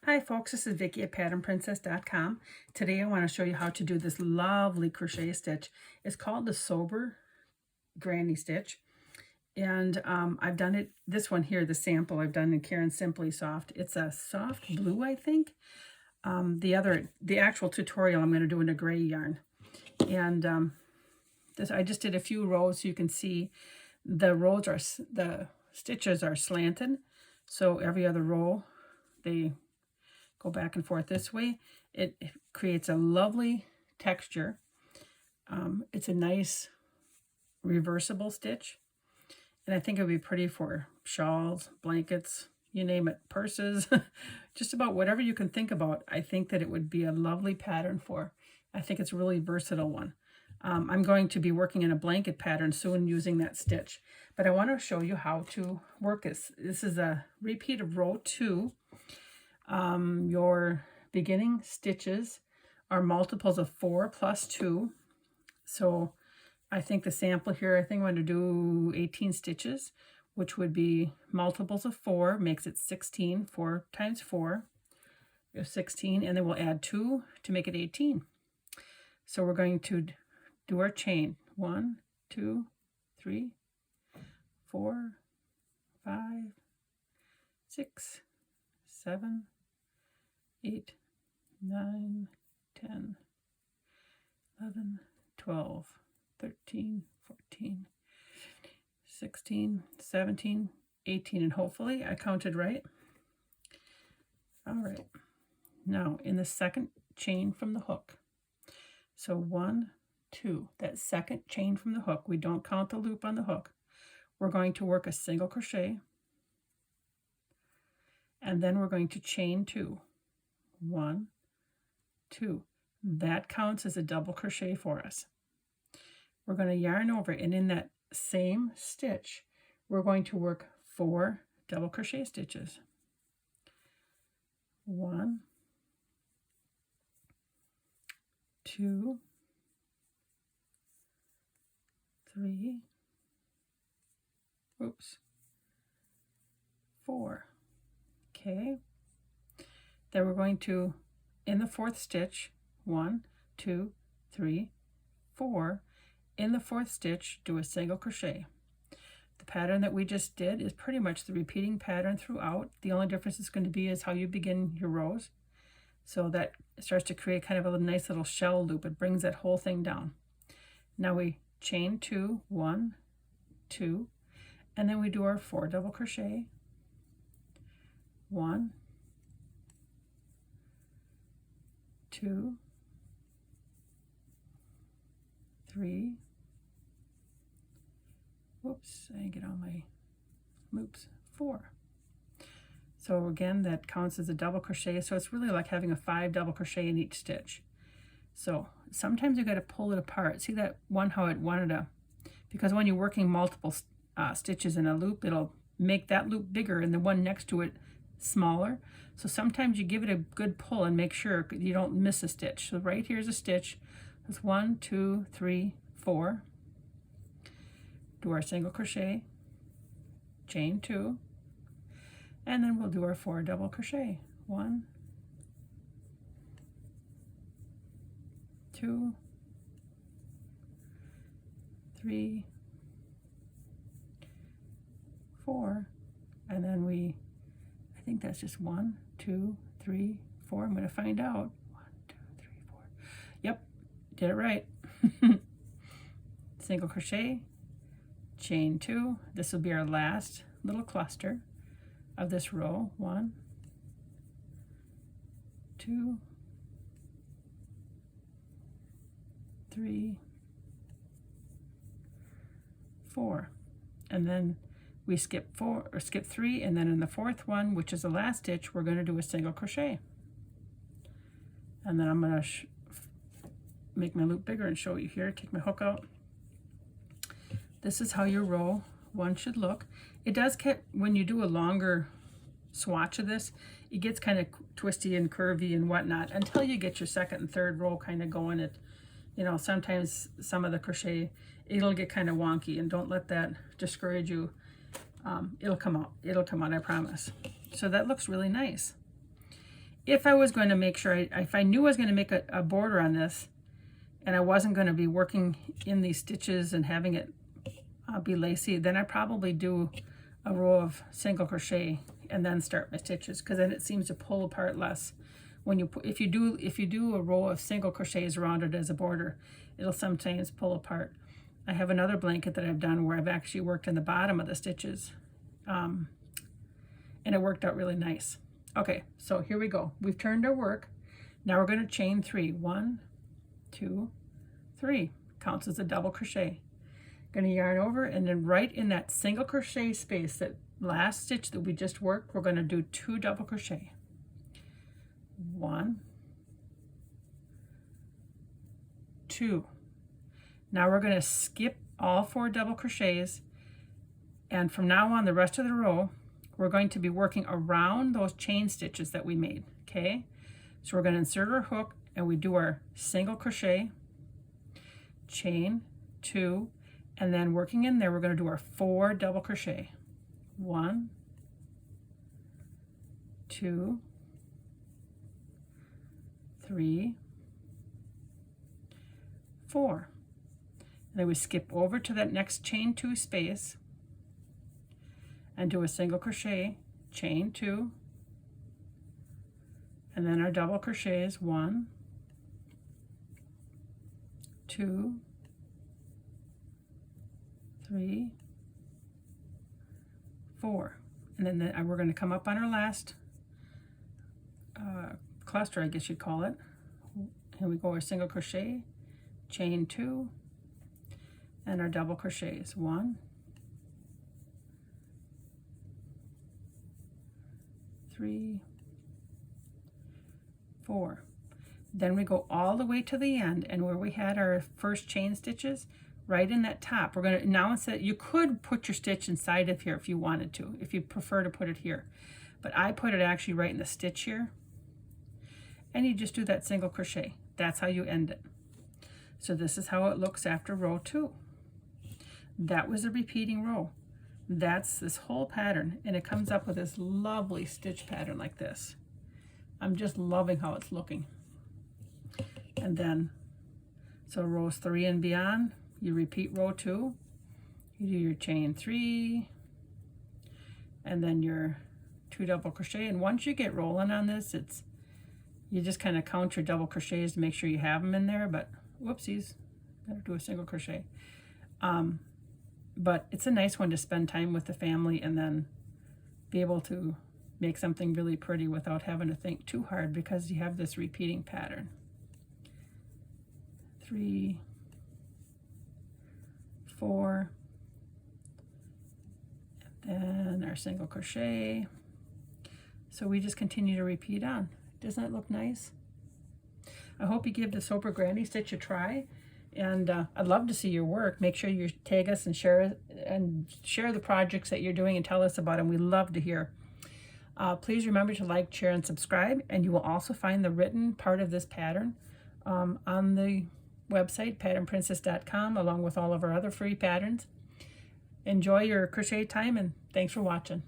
Hi folks, this is Vicki at patternprincess.com. Today I want to show you how to do this lovely crochet stitch. It's called the Sober Granny Stitch. And I've done it, this one here, the sample I've done in Karen Simply Soft. It's a soft blue, I think. The actual tutorial I'm going to do in a gray yarn. And I just did a few rows so you can see the stitches are slanted. So every other row, they go back and forth this way. It creates a lovely texture. It's a nice reversible stitch. And I think it would be pretty for shawls, blankets, you name it, purses, just about whatever you can think about. I think that it would be a lovely pattern for. I think it's a really versatile one. I'm going to be working in a blanket pattern soon using that stitch. But I want to show you how to work this. This is a repeat of row 2. Your beginning stitches are multiples of 4 plus 2. So I think the sample here, I think I'm going to do 18 stitches, which would be multiples of 4, makes it 16. 4 times 4 is 16, and then we'll add 2 to make it 18. So we're going to do our chain. 1, 2, 3, 4, 5, 6, 7, 8, 9, 10, 11, 12, 13, 14, 16, 17, 18, and hopefully I counted right. All right. Now in the second chain from the hook. So 1, 2, that second chain from the hook, we don't count the loop on the hook. We're going to work a single crochet, and then we're going to chain 2. 1, 2. That counts as a double crochet for us. We're going to yarn over, and in that same stitch, we're going to work 4 double crochet stitches. 1, 2, 3, 4. Okay. Then we're going to, in the 4th stitch, 1, 2, 3, 4. In the 4th stitch, do a single crochet. The pattern that we just did is pretty much the repeating pattern throughout. The only difference is going to be is how you begin your rows. So that starts to create kind of a nice little shell loop. It brings that whole thing down. Now we chain 2, 1, 2, and then we do our 4 double crochet. 1, 2, 3, whoops, I didn't get all my loops, 4. So again, that counts as a double crochet. So it's really like having a 5 double crochet in each stitch. So sometimes you got to pull it apart. See that one, how it wanted to, because when you're working multiple stitches in a loop, it'll make that loop bigger and the one next to it smaller. So sometimes you give it a good pull and make sure you don't miss a stitch. So right here's a stitch. That's 1, 2, 3, 4. Do our single crochet, chain 2, and then we'll do our 4 double crochet. 1, 2, 3, 4, and then I think that's just 1, 2, 3, 4. I'm going to find out. 1, 2, 3, 4. Yep, did it right. Single crochet, chain 2. This will be our last little cluster of this row. 1, 2, 3, 4, and then we skip 3, and then in the 4th one, which is the last stitch, we're going to do a single crochet. And then I'm going to make my loop bigger and show you here. Take my hook out. This is how your row 1 should look. It does get, when you do a longer swatch of this, it gets kind of twisty and curvy and whatnot until you get your 2nd and 3rd row kind of going. It, you know, sometimes some of the crochet, it'll get kind of wonky, and don't let that discourage you. It'll come out, I promise. So that looks really nice. if I was going to make sure, if I knew I was going to make a border on this, and I wasn't going to be working in these stitches and having it be lacy, then I probably do a row of single crochet and then start my stitches, because then it seems to pull apart less. When you if you do a row of single crochets around it as a border, it'll sometimes pull apart. I have another blanket that I've done where I've actually worked in the bottom of the stitches, and it worked out really nice. Okay, so here we go. We've turned our work. Now we're going to chain 3. 1, 2, 3. Counts as a double crochet. Going to yarn over, and then right in that single crochet space, that last stitch that we just worked, we're going to do 2 double crochet. 1, 2. Now we're going to skip all 4 double crochets, and from now on, the rest of the row, we're going to be working around those chain stitches that we made. Okay, so we're going to insert our hook, and we do our single crochet, chain 2, and then working in there, we're going to do our 4 double crochet. 1, 2, 3, 4. And then we skip over to that next chain 2 space and do a single crochet, chain 2, and then our double crochets. 1, 2, 3, 4. And then we're going to come up on our last cluster, I guess you'd call it. Here we go, a single crochet, chain 2, and our double crochets. 1, 3, 4. Then we go all the way to the end, and where we had our first chain stitches, right in that top, we're going to now, instead, you could put your stitch inside of here if you wanted to, if you prefer to put it here, but I put it actually right in the stitch here, and you just do that single crochet. That's how you end it. So this is how it looks after row 2. That was a repeating row. That's this whole pattern, and it comes up with this lovely stitch pattern like this. I'm just loving how it's looking. And then, so rows 3 and beyond, you repeat row 2, you do your chain 3, and then your 2 double crochet. And once you get rolling on this, you just kind of count your double crochets to make sure you have them in there, but whoopsies, gotta do a single crochet. But it's a nice one to spend time with the family and then be able to make something really pretty without having to think too hard, because you have this repeating pattern. 3, 4, and then our single crochet. So we just continue to repeat on. Doesn't that look nice? I hope you give the Sober Granny Stitch a try, and I'd love to see your work. Make sure you tag us and share the projects that you're doing and tell us about them. We love to hear. Please remember to like, share, and subscribe, and you will also find the written part of this pattern on the website, patternprincess.com, along with all of our other free patterns. Enjoy your crochet time, and thanks for watching.